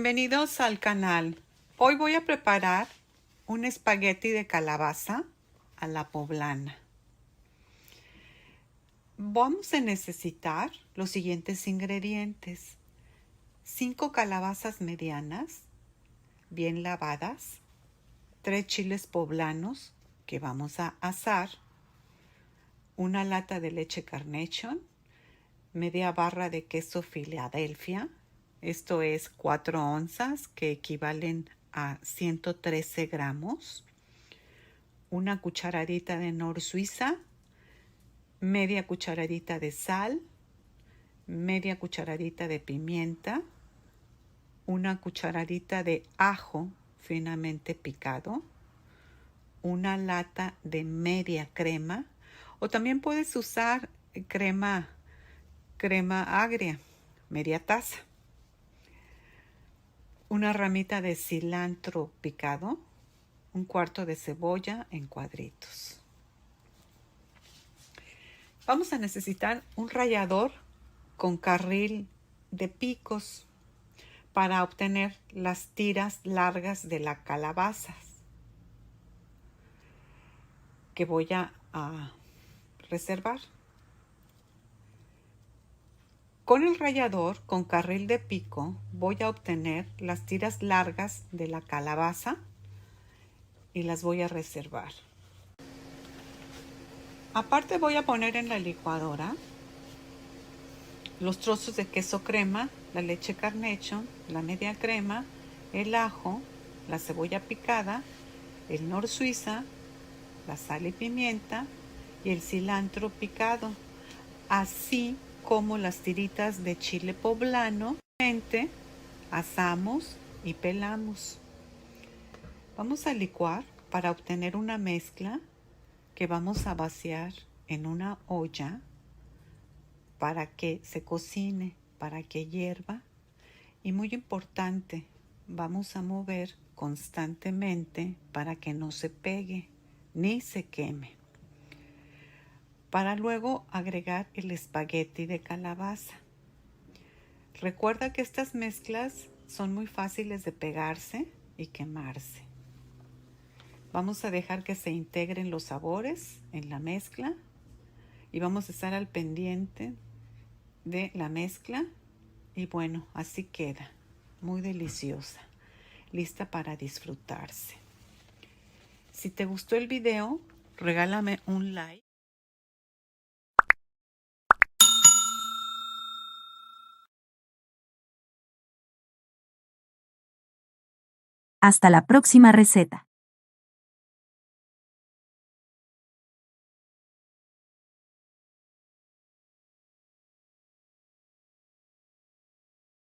Bienvenidos al canal. Hoy voy a preparar un espagueti de calabaza a la poblana. Vamos a necesitar los siguientes ingredientes: 5 calabazas medianas, bien lavadas, 3 chiles poblanos que vamos a asar, una lata de leche Carnation, media barra de queso Philadelphia, esto es 4 onzas que equivalen a 113 gramos, una cucharadita de Nor Suiza, media cucharadita de sal, media cucharadita de pimienta, una cucharadita de ajo finamente picado, una lata de media crema, o también puedes usar crema agria, media taza, una ramita de cilantro picado, un cuarto de cebolla en cuadritos. Vamos a necesitar un rallador con carril de picos para obtener las tiras largas de las calabazas que voy a reservar. Con el rallador con carril de pico voy a obtener las tiras largas de la calabaza y las voy a reservar. Aparte voy a poner en la licuadora los trozos de queso crema, la leche Carnation, la media crema, el ajo, la cebolla picada, el Nor Suiza, la sal y pimienta y el cilantro picado, así como las tiritas de chile poblano. Asamos y pelamos. Vamos a licuar para obtener una mezcla que vamos a vaciar en una olla para que se cocine, para que hierva. Y muy importante, vamos a mover constantemente para que no se pegue ni se queme. Para luego agregar el espagueti de calabaza. Recuerda que estas mezclas son muy fáciles de pegarse y quemarse. Vamos a dejar que se integren los sabores en la mezcla y vamos a estar al pendiente de la mezcla. Y bueno, así queda, muy deliciosa, lista para disfrutarse. Si te gustó el video, regálame un like. Hasta la próxima receta.